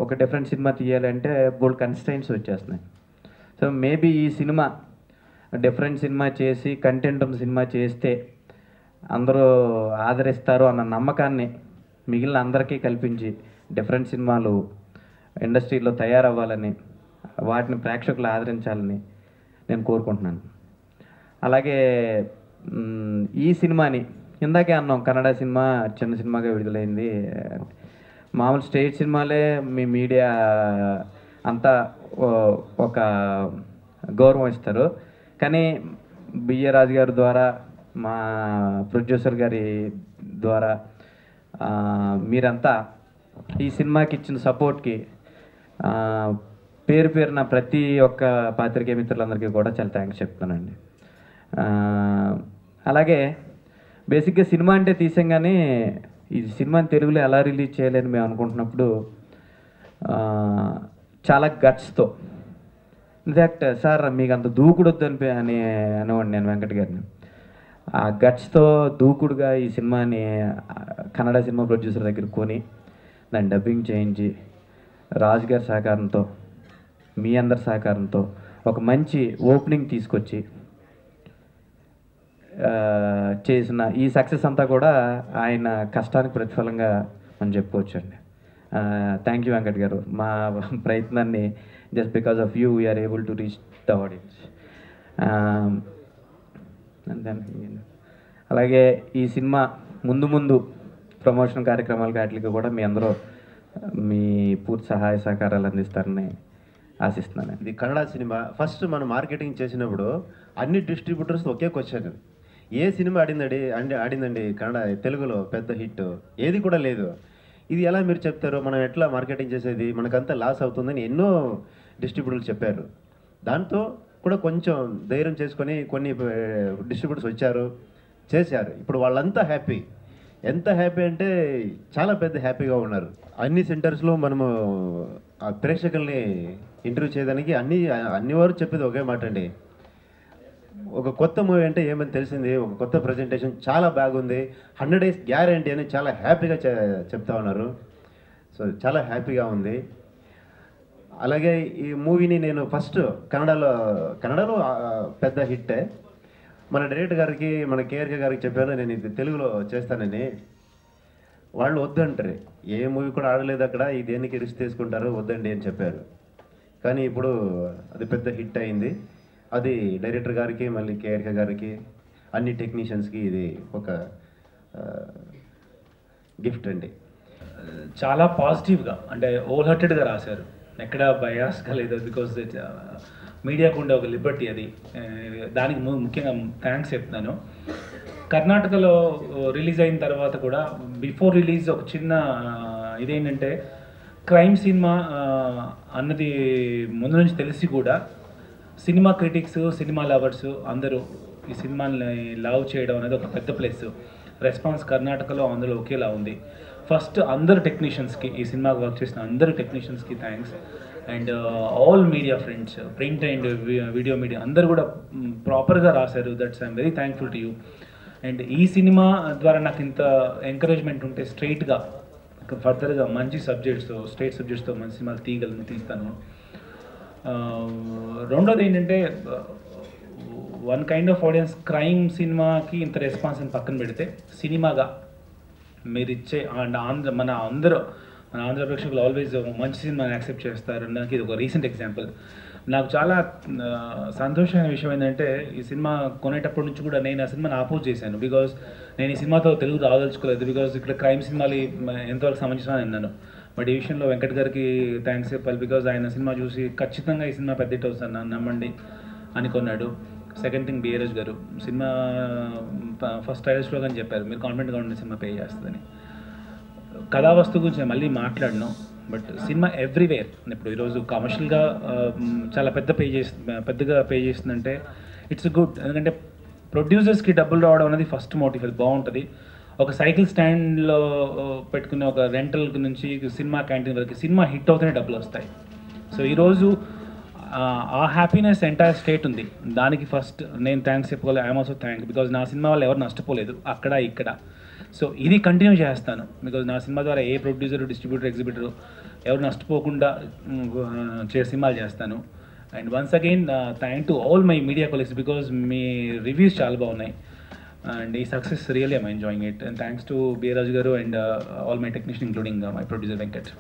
ఒక different cinema తీయాలంటే బోల్డ్ constraints వచ్చేస్తున్నాయి. సో మేబీ ఈ సినిమా డిఫరెంట్ సినిమా చేసి కంటెంట్ ఉన్న సినిమా చేస్తే అందరూ ఆదరిస్తారు అన్న నమ్మకాన్ని మిగిలిన అందరికీ కల్పించి డిఫరెంట్ సినిమాలు ఇండస్ట్రీలో తయారవ్వాలని, వాటిని ప్రేక్షకులు ఆదరించాలని నేను కోరుకుంటున్నాను. అలాగే ఈ సినిమాని ఇందాకే అన్నాం, కన్నడ సినిమా చిన్న సినిమాగా విడుదలైంది. మామూలు స్టేట్ సినిమాలే మీ మీడియా అంతా ఒక గౌరవం ఇస్తారు, కానీ బిఏ రాజు గారి ద్వారా, మా ప్రొడ్యూసర్ గారి ద్వారా మీరంతా ఈ సినిమాకి ఇచ్చిన సపోర్ట్కి పేరు పేరున ప్రతి ఒక్క పాత్రికేయ మిత్రులందరికీ కూడా చాలా థ్యాంక్స్ చెప్తానండి. అలాగే బేసిక్గా సినిమా అంటే తీసాం, కానీ ఈ సినిమాని తెలుగులో ఎలా రిలీజ్ చేయాలని మేము అనుకుంటున్నప్పుడు చాలా గట్స్తో, ఇన్ఫ్యాక్ట్ సార్ మీకు అంత దూకుడొద్దు అని అనేవాడిని నేను వెంకట్ గారిని. ఆ గట్స్తో దూకుడుగా ఈ సినిమాని కన్నడ సినిమా ప్రొడ్యూసర్ దగ్గర కొని దాన్ని డబ్బింగ్ చేయించి రాజు గారి సహకారంతో, మీ అందరి సహకారంతో ఒక మంచి ఓపెనింగ్ తీసుకొచ్చి చేసిన ఈ సక్సెస్ అంతా కూడా ఆయన కష్టానికి ప్రతిఫలంగా మనం చెప్పుకోవచ్చండి. థ్యాంక్ యూ వెంకట్ గారు. మా ప్రయత్నాన్ని just because of you we are able to reach the audience. అలాగే ఈ సినిమా ముందు ప్రమోషన్ కార్యక్రమాలకి వాటికి కూడా మీ అందరూ మీ పూర్తి సహాయ సహకారాలు అందిస్తారని ఆశిస్తున్నాను. ఇది కన్నడ సినిమా. ఫస్ట్ మనం మార్కెటింగ్ చేసినప్పుడు అన్ని డిస్ట్రిబ్యూటర్స్ ఒకే క్వశ్చన్, ఏ సినిమా ఆడిందండి కన్నడ తెలుగులో పెద్ద హిట్ ఏది కూడా లేదు, ఇది ఎలా మీరు చెప్తారు, మనం ఎట్లా మార్కెటింగ్ చేసేది, మనకంతా లాస్ అవుతుందని ఎన్నో డిస్ట్రిబ్యూటర్లు చెప్పారు. దాంతో కూడా కొంచెం ధైర్యం చేసుకొని కొన్ని డిస్ట్రిబ్యూటర్స్ వచ్చారు, చేశారు. ఇప్పుడు వాళ్ళంతా హ్యాపీ. ఎంత హ్యాపీ అంటే చాలా పెద్ద హ్యాపీగా ఉన్నారు. అన్ని సెంటర్స్లో మనము ప్రేక్షకుల్ని ఇంటర్వ్యూ చేయడానికి అన్ని వారు చెప్పేది ఒకే మాట అండి, ఒక కొత్త మూవీ అంటే ఏమని తెలిసింది, ఒక కొత్త ప్రజెంటేషన్ చాలా బాగుంది, 100 days గ్యారంటీ అని చాలా హ్యాపీగా చెప్తా ఉన్నారు. సో చాలా హ్యాపీగా ఉంది. అలాగే ఈ మూవీని నేను ఫస్ట్ కన్నడలో పెద్ద హిట్టే. మన డైరెక్టర్ గారికి, మన కేఆర్కే గారికి చెప్పాను నేను ఇది తెలుగులో చేస్తానని. వాళ్ళు వద్దంటారు, ఏ మూవీ కూడా ఆడలేదు అక్కడ, ఈ దేనికి రిస్క్ తీసుకుంటారు, వద్దండి అని చెప్పారు. కానీ ఇప్పుడు అది పెద్ద హిట్ అయింది. అది డైరెక్టర్ గారికి, మళ్ళీ కేఆర్కే గారికి, అన్ని టెక్నీషియన్స్కి ఇది ఒక గిఫ్ట్ అండి. చాలా పాజిటివ్గా, అంటే హోల్ హార్టెడ్గా రాశారు, ఎక్కడ బయాస్గా లేదు. బికాజ్ మీడియాకు ఉండే ఒక లిబర్టీ అది. దానికి ముఖ్యంగా థ్యాంక్స్ చెప్తున్నాను. కర్ణాటకలో రిలీజ్ అయిన తర్వాత కూడా బిఫోర్ రిలీజ్ ఒక చిన్న ఇదేంటంటే, క్రైమ్ సినిమా అన్నది ముందు నుంచి తెలిసి కూడా సినిమా క్రిటిక్స్, సినిమా లవర్స్ అందరూ ఈ సినిమాని లవ్ చేయడం అనేది ఒక పెద్ద ప్లస్. రెస్పాన్స్ కర్ణాటకలో అందులో ఒకేలా ఉంది. ఫస్ట్ అందరు టెక్నీషియన్స్కి, ఈ సినిమాకి వర్క్ చేసిన అందరు టెక్నీషియన్స్కి thanks. And all media friends, print and video media అందరు కూడా ప్రాపర్గా రాశారు. That's I'm very thankful to you. And ఈ సినిమా ద్వారా నాకు ఇంత ఎంకరేజ్మెంట్ ఉంటే స్ట్రైట్గా ఫర్దర్గా మంచి సబ్జెక్ట్స్తో, స్ట్రైట్ సబ్జెక్ట్స్తో మంచి సినిమాలు తీస్తాను. రెండోది ఏంటంటే, one kind of audience crime సినిమాకి ఇంత రెస్పాన్స్ అని పక్కన పెడితే, సినిమాగా మీరు ఇచ్చే అండ్ మన ఆంధ్ర ప్రేక్షకులు ఆల్వేస్ మంచి సినిమాని యాక్సెప్ట్ చేస్తారు. నాకు ఇది ఒక రీసెంట్ ఎగ్జాంపుల్. నాకు చాలా సంతోషమైన విషయం ఏంటంటే, ఈ సినిమా కొనేటప్పటి నుంచి కూడా నేను ఆ సినిమాని ఆపోజ్ చేశాను. బికాజ్ నేను ఈ సినిమాతో తెలుగు రాదలుచుకోలేదు, బికాజ్ ఇక్కడ క్రైమ్ సినిమాలు ఎంతవరకు సమంజసమని అన్నాను. బట్ ఈ విషయంలో వెంకట్ గారికి థ్యాంక్స్ చెప్పాలి. బికాజ్ ఆయన సినిమా చూసి ఖచ్చితంగా ఈ సినిమా పెద్ద హిట్ అవుతుంది నన్ను నమ్మండి అని కొన్నాడు. సెకండ్ థింగ్, బిఏరాజ్ గారు సినిమా ఫస్ట్ ట్రైలర్స్లో కానీ చెప్పారు, మీరు కాన్ఫిడెంట్గా ఉండే సినిమా పే చేస్తుందని. కథా వస్తువు గురించి నేను మళ్ళీ మాట్లాడను, బట్ సినిమా ఎవ్రీవేర్ ఇప్పుడు ఈరోజు కమర్షియల్గా చాలా పెద్దగా పే చేస్తుందంటే ఇట్స్ గుడ్. ఎందుకంటే ప్రొడ్యూసర్స్కి డబ్బులు రావడం అనేది ఫస్ట్ మోటివ్, అది బాగుంటుంది. ఒక సైకిల్ స్టాండ్లో పెట్టుకునే ఒక రెంటల్ నుంచి సినిమా క్యాంటీన్ వరకు సినిమా హిట్ అవుతూనే డబ్బులు వస్తాయి. సో ఈరోజు ఆ హ్యాపీనెస్ ఎంటైర్ స్టేట్ ఉంది. దానికి ఫస్ట్ నేను థ్యాంక్స్ చెప్పుకోవాలి. ఐఎమ్ ఆల్సో థ్యాంక్, బికాజ్ నా సినిమా వాళ్ళు ఎవరు నష్టపోలేదు అక్కడ ఇక్కడ. సో ఇది కంటిన్యూ చేస్తాను, బికాజ్ నా సినిమా ద్వారా ఏ ప్రొడ్యూసర్, డిస్ట్రిబ్యూటర్, ఎగ్జిబిటర్ ఎవరు నష్టపోకుండా సినిమాలు చేస్తాను. And once again thank to all my media colleagues, because మీ రివ్యూస్ చాలా బాగున్నాయి అండ్ ఈ success really I'm enjoying it. And thanks to B Raju గారు and all my technician including my producer Venkat.